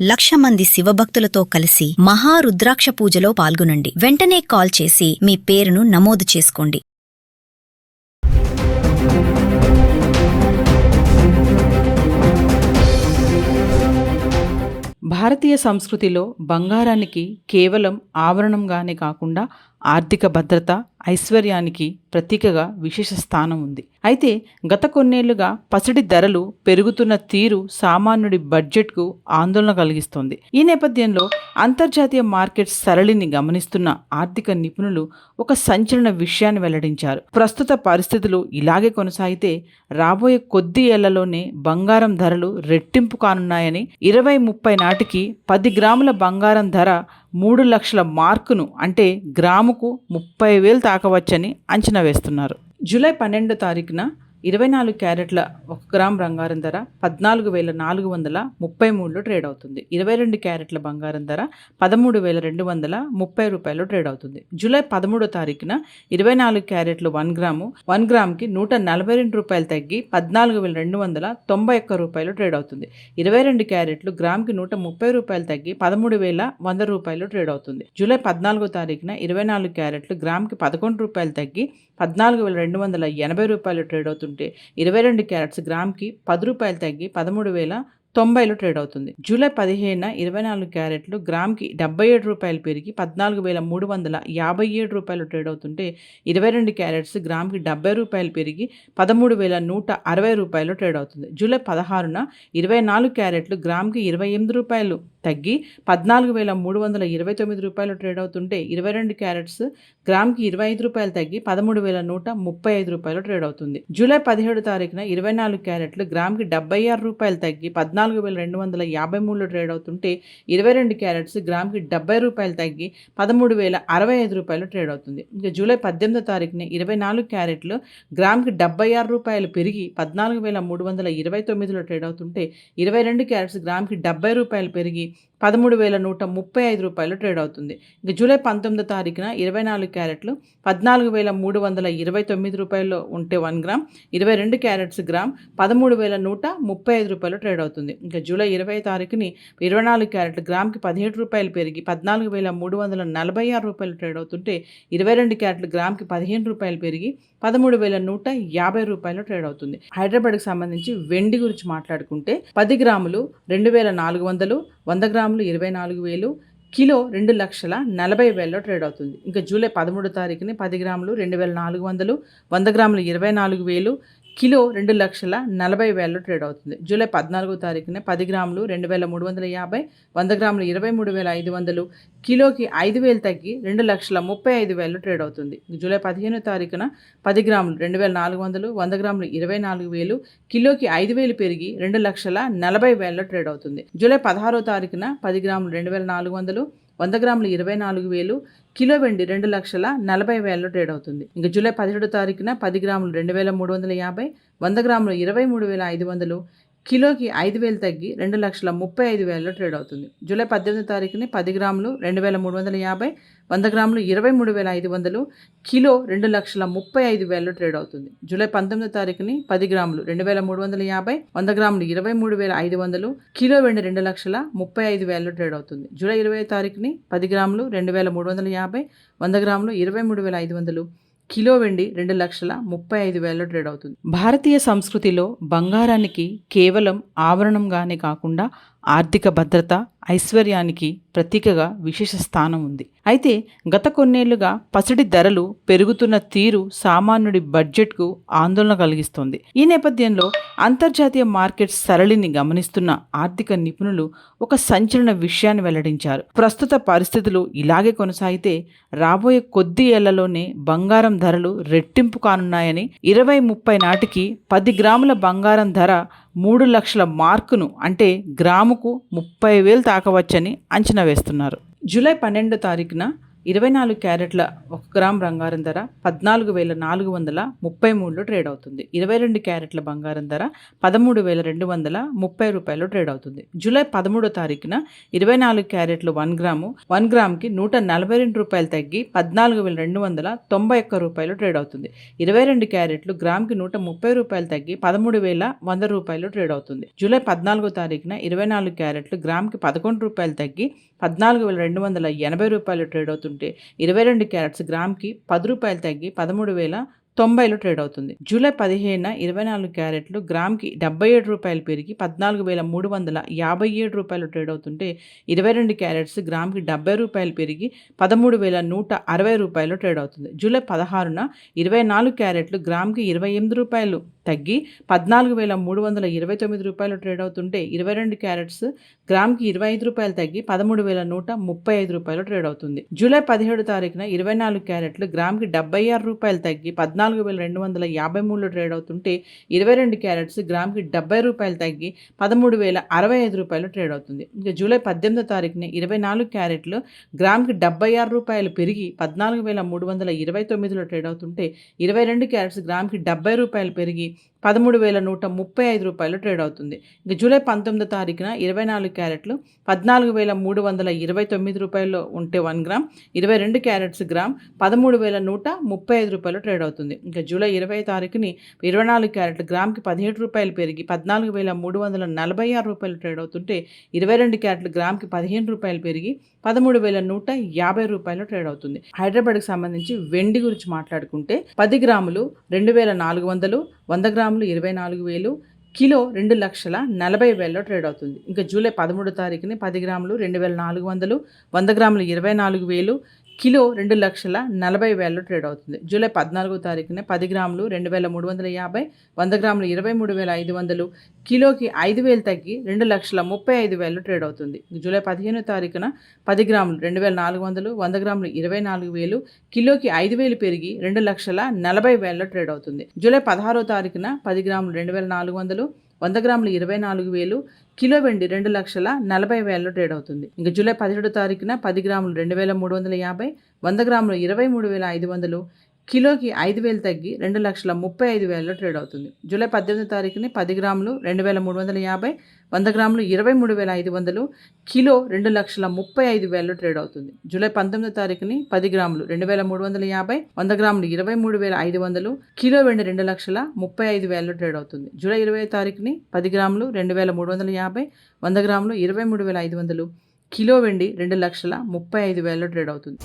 1,00,000 మంది శివభక్తులతో కలిసి మహారుద్రాక్ష పూజలో పాల్గొనండి. వెంటనే కాల్ చేసి మీ పేరును నమోదు చేసుకోండి. భారతీయ సంస్కృతిలో బంగారానికి కేవలం ఆభరణంగానే కాకుండా ఆర్థిక భద్రత, ఐశ్వర్యానికి ప్రతీకగా విశేష స్థానం ఉంది. అయితే గత కొన్నేళ్లుగా పసిడి ధరలు పెరుగుతున్న తీరు సామాన్యుడి బడ్జెట్కు ఆందోళన కలిగిస్తోంది. ఈ నేపథ్యంలో అంతర్జాతీయ మార్కెట్ సరళిని గమనిస్తున్న ఆర్థిక నిపుణులు ఒక సంచలన విషయాన్ని వెల్లడించారు. ప్రస్తుత పరిస్థితులు ఇలాగే కొనసాగితే రాబోయే కొద్ది ఏళ్లలోనే బంగారం ధరలు రెట్టింపు కానున్నాయని, 2030 నాటికి 10 గ్రాముల బంగారం ధర 3 లక్షల మార్కును అంటే గ్రాముకు 30,000 తాకవచ్చని అంచనా వేస్తున్నారు. జూలై 12వ తారీఖున 24 క్యారెట్ల 1 గ్రామ్ బంగారం ధర 14,433లో ట్రేడ్ అవుతుంది. 22 క్యారెట్ల బంగారం ధర 13,230 రూపాయలు ట్రేడ్ అవుతుంది. జూలై 13వ తారీఖున 24 క్యారెట్లు 1 గ్రామ్కి 142 రూపాయలు తగ్గి 14,291 రూపాయలు ట్రేడ్ అవుతుంది. 22 క్యారెట్లు గ్రామ్కి 130 రూపాయలు తగ్గి 13,100 రూపాయలు ట్రేడ్ అవుతుంది. జూలై 14వ తారీఖున 24 క్యారెట్లు గ్రామ్కి 11 రూపాయలు తగ్గి 14,280 రూపాయలు ట్రేడ్ అవుతుంటే 22 క్యారెట్స్ గ్రామ్కి 10 రూపాయలు తగ్గి 13,090లో ట్రేడ్ అవుతుంది. జూలై 15న 24 క్యారెట్లు గ్రామ్కి 77 రూపాయలు పెరిగి 14,357 రూపాయలు ట్రేడ్ అవుతుంటే 22 క్యారెట్స్ గ్రామ్కి 70 రూపాయలు పెరిగి 13,160 రూపాయలు ట్రేడ్ అవుతుంది. జూలై 16న 24 క్యారెట్లు గ్రామ్కి 28 రూపాయలు తగ్గి 14,329 రూపాయలు ట్రేడ్ అవుతుంటే 22 క్యారెట్స్ గ్రామ్కి 25 రూపాయలు తగ్గి 13,135 రూపాయలు ట్రేడ్ అవుతుంది. జూలై 17 తారీఖున 24 క్యారెట్లు గ్రామ్కి 76 రూపాయలు తగ్గి 14,253లో ట్రేడ్ అవుతుంటే 22 క్యారెట్స్ గ్రామ్కి 70 రూపాయలు తగ్గి 13,065 రూపాయలు ట్రేడ్ అవుతుంది. ఇంకా జూలై 18వ తారీఖున 24 క్యారెట్లు గ్రామ్కి 76 రూపాయలు పెరిగి 14,329లో ట్రేడ్ అవుతుంటే 22 క్యారెట్స్ గ్రామ్కి 70 రూపాయలు పెరిగి 13,135 రూపాయలు ట్రేడ్ అవుతుంది. ఇక జూలై 19వ తారీఖున 24 క్యారెట్లు 14,329 రూపాయలు ఉంటే 1 గ్రామ్, 22 క్యారెట్స్ గ్రామ్ 13,135 రూపాయలు ట్రేడ్ అవుతుంది. ఇంకా జూలై 20వ తారీఖుని 24 క్యారెట్లు గ్రామ్కి 17 రూపాయలు పెరిగి 14,346 రూపాయలు ట్రేడ్ అవుతుంటే 22 క్యారెట్లు గ్రామ్కి 15 రూపాయలు పెరిగి 13,150 రూపాయలు ట్రేడ్ అవుతుంది. హైదరాబాద్కి సంబంధించి వెండి గురించి మాట్లాడుకుంటే 10 గ్రాములు 2,400, 100 గ్రాములు 24,000, కిలో 2,40,000లో ట్రేడ్ అవుతుంది. ఇంకా జూలై 13వ తారీఖుని 10 గ్రాములు 2,400, 100 గ్రాములు 24,000, కిలో 2,40,000లో ట్రేడ్ అవుతుంది. జూలై 14వ తారీఖున 10 గ్రాములు 2,350, 100 గ్రాములు 23,500, కిలోకి 5,000 తగ్గి 2,35,000లో ట్రేడ్ అవుతుంది. జూలై 15వ తారీఖున 10 గ్రాములు 2,400, 100 గ్రాములు 24,000, కిలోకి 5,000 పెరిగి 2,40,000లో ట్రేడ్ అవుతుంది. జూలై 16వ తారీఖున 10 గ్రాములు 2,400, 100 గ్రాములు 24,000, కిలో వెండి 2,40,000లో ట్రేడ్ అవుతుంది. ఇంకా జూలై 17వ తారీఖున 10 గ్రాములు 2,350, 100 గ్రాములు 23,500, కిలోకి 5,000 తగ్గి 2,35,000లో ట్రేడ్ అవుతుంది. జూలై 18వ తారీఖుని 10 గ్రాములు 2,350, 100 గ్రాములు 23,500, కిలో 2,35,000లో ట్రేడ్ అవుతుంది. జూలై 19వ తారీఖుని 10 గ్రాములు 2,350, 100 గ్రాములు 23,500, కిలో వెండి 2,35,000లో ట్రేడ్ అవుతుంది. జూలై 20వ తారీఖుని 10 గ్రాములు 2,350, 100 గ్రాములు 23,500, కిలో వెండి 2,35,000లో ట్రేడ్ అవుతుంది. భారతీయ సంస్కృతిలో బంగారానికి కేవలం ఆభరణంగానే కాకుండా ఆర్థిక భద్రత, ఐశ్వర్యానికి ప్రతీకగా విశేష స్థానం ఉంది. అయితే గత కొన్నేళ్లుగా పసిడి ధరలు పెరుగుతున్న తీరు సామాన్యుడి బడ్జెట్కు ఆందోళన కలిగిస్తోంది. ఈ నేపథ్యంలో అంతర్జాతీయ మార్కెట్ సరళిని గమనిస్తున్న ఆర్థిక నిపుణులు ఒక సంచలన విషయాన్ని వెల్లడించారు. ప్రస్తుత పరిస్థితులు ఇలాగే కొనసాగితే రాబోయే కొద్ది ఏళ్లలోనే బంగారం ధరలు రెట్టింపు కానున్నాయని, 2030 నాటికి 10 గ్రాముల బంగారం ధర 3 లక్షల మార్కును అంటే గ్రాముకు 30,000 తాకవచ్చని అంచనా వేస్తున్నారు. జూలై 12వ తారీఖున 24 క్యారెట్ల 1 గ్రామ్ బంగారం ధర 14,433లో ట్రేడ్ అవుతుంది. 22 క్యారెట్ల బంగారం ధర 13,230 రూపాయలు ట్రేడ్ అవుతుంది. జూలై 13వ తారీఖున 24 క్యారెట్లు 1 గ్రామ్కి 142 రూపాయలు తగ్గి 14,291 రూపాయలు ట్రేడ్ అవుతుంది. 22 క్యారెట్లు గ్రామ్కి 130 రూపాయలు తగ్గి 13,100 రూపాయలు ట్రేడ్ అవుతుంది. జూలై 14వ తారీఖున 24 క్యారెట్లు గ్రామ్కి 11 రూపాయలు తగ్గి 14,280 రూపాయలు ట్రేడ్ అవుతుంటే 22 క్యారెట్స్ గ్రామ్కి 10 రూపాయలు తగ్గి 13,090లో ట్రేడ్ అవుతుంది. జూలై 15న 24 క్యారెట్లు గ్రామ్కి 77 రూపాయలు పెరిగి 14,357 రూపాయలు ట్రేడ్ అవుతుంటే 22 క్యారెట్స్ గ్రామ్కి 70 రూపాయలు పెరిగి 13,160 రూపాయలు ట్రేడ్ అవుతుంది. జూలై 16న 24 క్యారెట్లు గ్రామ్కి 28 రూపాయలు తగ్గి 14,329 రూపాయలు ట్రేడ్ అవుతుంటే 22 క్యారెట్స్ గ్రామ్కి 25 రూపాయలు తగ్గి 13,135 రూపాయలు ట్రేడ్ అవుతుంది. జూలై 17 తారీఖున 24 క్యారెట్లు గ్రామ్కి 76 రూపాయలు తగ్గి 14,253లో ట్రేడ్ అవుతుంటే 22 క్యారెట్స్ గ్రామ్కి 70 రూపాయలు తగ్గి 13,065 రూపాయలు ట్రేడ్ అవుతుంది. ఇంకా జూలై 18 తారీఖున 24 క్యారెట్లు గ్రామ్కి 76 రూపాయలు పెరిగి 14,329లో ట్రేడ్ అవుతుంటే 22 క్యారెట్స్ గ్రామ్కి 70 రూపాయలు పెరిగి 13,135 రూపాయలు ట్రేడ్ అవుతుంది. ఇక జూలై 19 తారీఖున 24 క్యారెట్లు 14,329 రూపాయలు ఉంటే 1 గ్రామ్, 22 క్యారెట్స్ గ్రామ్ 13,135 రూపాయలు ట్రేడ్ అవుతుంది. ఇంకా జూలై 20 తారీఖుని 24 క్యారెట్లు గ్రామ్కి 17 రూపాయలు పెరిగి 14,346 రూపాయలు ట్రేడ్ అవుతుంటే 22 క్యారెట్లు గ్రామ్కి 15 రూపాయలు పెరిగి 13,150 రూపాయలు ట్రేడ్ అవుతుంది. హైదరాబాద్కి సంబంధించి వెండి గురించి మాట్లాడుకుంటే 10 గ్రాములు 2,400, 100 గ్రాములు 24,000, కిలో 2,40,000లో ట్రేడ్ అవుతుంది. ఇంకా జూలై 13 తారీఖుని 10 గ్రాములు 2,400, 100 గ్రాములు 24,000, కిలో 2,40,000లో ట్రేడ్ అవుతుంది. జూలై 14 తారీఖున 10 గ్రాములు 2,350, 100 గ్రాములు 23,500, కిలోకి 5,000 తగ్గి 2,35,000లో ట్రేడ్ అవుతుంది. జూలై 15 తారీఖున 10 గ్రాములు 2,400, 100 గ్రాములు 24,000, కిలోకి 5,000 పెరిగి 2,40,000లో ట్రేడ్ అవుతుంది. జూలై 16 తారీఖున 10 గ్రాములు 2,400, 100 గ్రాములు 24,000, కిలో వెండి 2,40,000లో ట్రేడ్ అవుతుంది. ఇంకా జూలై 17 తారీఖున 10 గ్రాములు 2,350, 100 గ్రాములు 23,500, కిలోకి 5,000 తగ్గి 2,35,000లో ట్రేడ్ అవుతుంది. జూలై 18 తారీఖుని 10 గ్రాములు 2,350, 100 గ్రాములు 23,500, కిలో 2,35,000లో ట్రేడ్ అవుతుంది. జూలై 19 తారీఖుని 10 గ్రాములు 2,350, 100 గ్రాములు 23,500, కిలో వెండి 2,35,000లో ట్రేడ్ అవుతుంది. జూలై 20 తారీఖుని 10 గ్రాములు 2,350, 100 గ్రాములు 23,500, కిలో వెండి 2,35,000లో ట్రేడ్ అవుతుంది.